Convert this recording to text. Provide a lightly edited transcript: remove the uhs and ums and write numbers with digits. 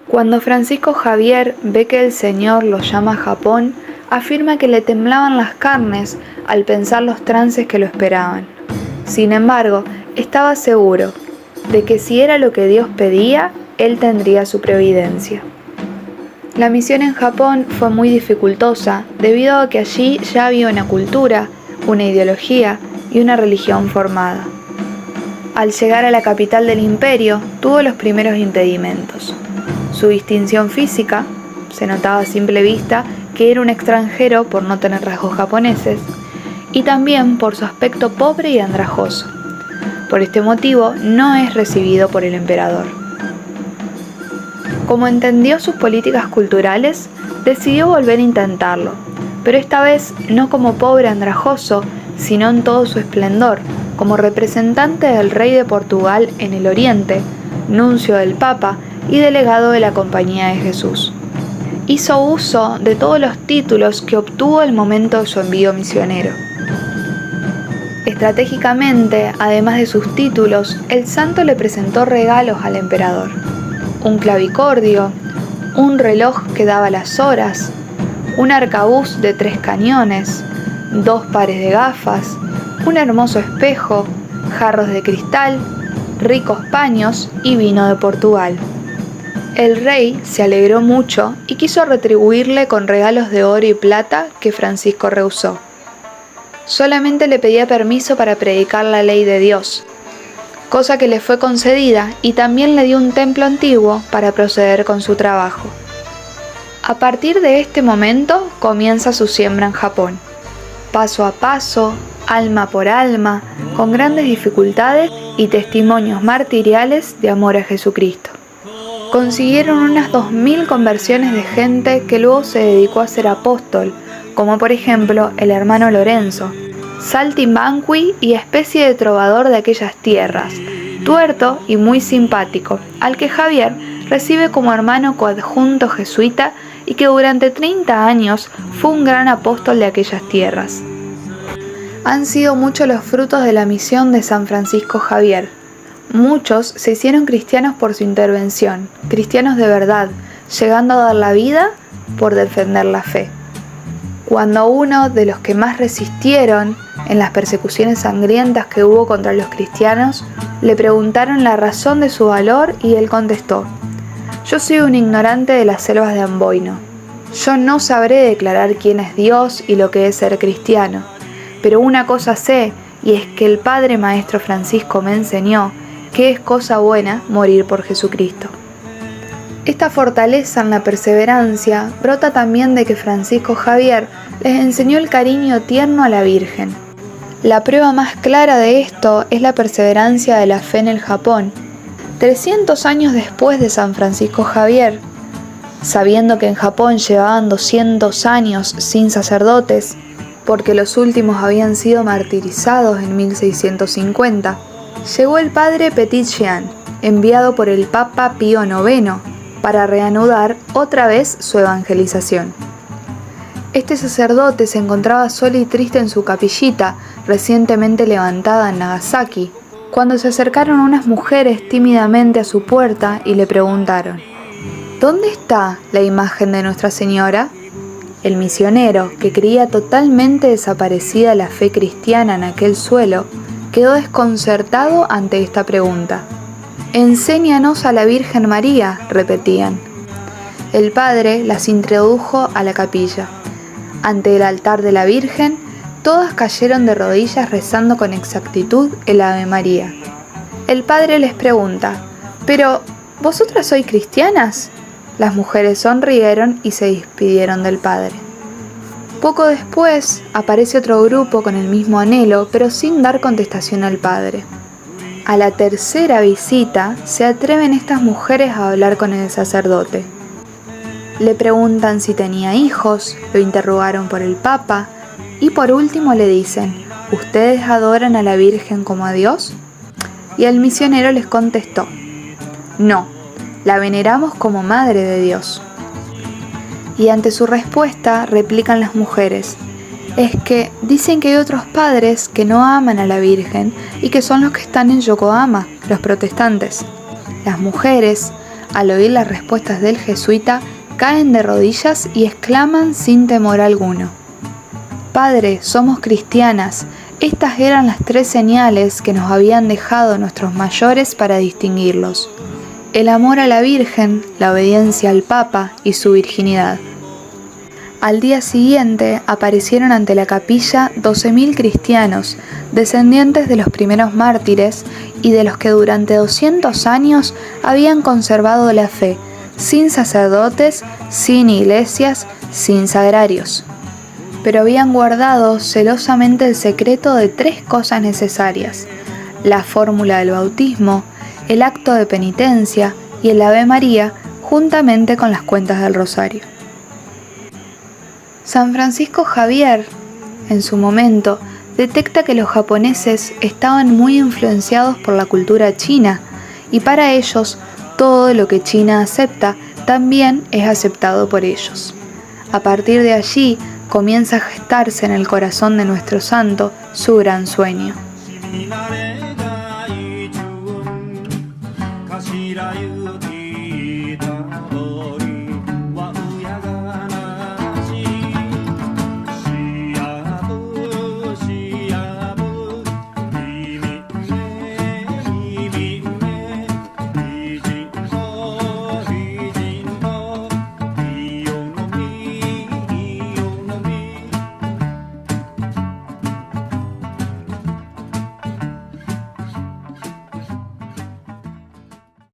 Cuando Francisco Javier ve que el Señor lo llama a Japón, afirma que le temblaban las carnes al pensar los trances que lo esperaban. Sin embargo, estaba seguro de que si era lo que Dios pedía, él tendría su providencia. La misión en Japón fue muy dificultosa debido a que allí ya había una cultura, una ideología y una religión formada. Al llegar a la capital del imperio, tuvo los primeros impedimentos. Su distinción física, se notaba a simple vista que era un extranjero por no tener rasgos japoneses, y también por su aspecto pobre y andrajoso. Por este motivo, no es recibido por el emperador. Como entendió sus políticas culturales, decidió volver a intentarlo, pero esta vez no como pobre andrajoso, sino en todo su esplendor, como representante del rey de Portugal en el Oriente, nuncio del Papa y delegado de la Compañía de Jesús. Hizo uso de todos los títulos que obtuvo al momento de su envío misionero. Estratégicamente, además de sus títulos, el santo le presentó regalos al emperador: un clavicordio, un reloj que daba las horas, un arcabuz de 3 cañones, 2 pares de gafas, un hermoso espejo, jarros de cristal, ricos paños y vino de Portugal. El rey se alegró mucho y quiso retribuirle con regalos de oro y plata que Francisco rehusó. Solamente le pedía permiso para predicar la ley de Dios, cosa que le fue concedida, y también le dio un templo antiguo para proceder con su trabajo. A partir de este momento comienza su siembra en Japón, paso a paso, alma por alma, con grandes dificultades y testimonios martiriales de amor a Jesucristo. Consiguieron unas 2000 conversiones de gente que luego se dedicó a ser apóstol, como por ejemplo el hermano Lorenzo, saltimbanqui y especie de trovador de aquellas tierras, tuerto y muy simpático, al que Javier recibe como hermano coadjunto jesuita y que durante 30 años fue un gran apóstol de aquellas tierras. Han sido muchos los frutos de la misión de San Francisco Javier. Muchos se hicieron cristianos por su intervención, cristianos de verdad, llegando a dar la vida por defender la fe. Cuando uno de los que más resistieron en las persecuciones sangrientas que hubo contra los cristianos, le preguntaron la razón de su valor y él contestó: «Yo soy un ignorante de las selvas de Amboino. Yo no sabré declarar quién es Dios y lo que es ser cristiano, pero una cosa sé, y es que el Padre Maestro Francisco me enseñó que es cosa buena morir por Jesucristo». Esta fortaleza en la perseverancia brota también de que Francisco Javier les enseñó el cariño tierno a la Virgen. La prueba más clara de esto es la perseverancia de la fe en el Japón. 300 años después de San Francisco Javier, sabiendo que en Japón llevaban 200 años sin sacerdotes, porque los últimos habían sido martirizados en 1650, llegó el padre Petit Jean, enviado por el Papa Pío IX, para reanudar otra vez su evangelización. Este sacerdote se encontraba solo y triste en su capillita, recientemente levantada en Nagasaki, cuando se acercaron unas mujeres tímidamente a su puerta y le preguntaron: «¿Dónde está la imagen de Nuestra Señora?». El misionero, que creía totalmente desaparecida la fe cristiana en aquel suelo, quedó desconcertado ante esta pregunta. «Enséñanos a la Virgen María», repetían. El padre las introdujo a la capilla. Ante el altar de la Virgen, todas cayeron de rodillas rezando con exactitud el Ave María. El padre les pregunta: «¿Pero vosotras sois cristianas?». Las mujeres sonrieron y se despidieron del padre. Poco después aparece otro grupo con el mismo anhelo, pero sin dar contestación al padre. A la tercera visita se atreven estas mujeres a hablar con el sacerdote. Le preguntan si tenía hijos, lo interrogaron por el Papa y por último le dicen: «¿Ustedes adoran a la Virgen como a Dios?». Y el misionero les contestó: «No, la veneramos como Madre de Dios». Y ante su respuesta replican las mujeres: «Es que dicen que hay otros padres que no aman a la Virgen y que son los que están en Yokohama, los protestantes». Las mujeres, al oír las respuestas del jesuita, caen de rodillas y exclaman sin temor alguno: «Padre, somos cristianas». Estas eran las 3 señales que nos habían dejado nuestros mayores para distinguirlos: el amor a la Virgen, la obediencia al Papa y su virginidad. Al día siguiente aparecieron ante la capilla 12.000 cristianos, descendientes de los primeros mártires y de los que durante 200 años habían conservado la fe, sin sacerdotes, sin iglesias, sin sagrarios. Pero habían guardado celosamente el secreto de 3 cosas necesarias: la fórmula del bautismo, el acto de penitencia y el Ave María, juntamente con las cuentas del rosario. San Francisco Javier, en su momento, detecta que los japoneses estaban muy influenciados por la cultura china, y para ellos todo lo que China acepta también es aceptado por ellos. A partir de allí comienza a gestarse en el corazón de nuestro santo su gran sueño.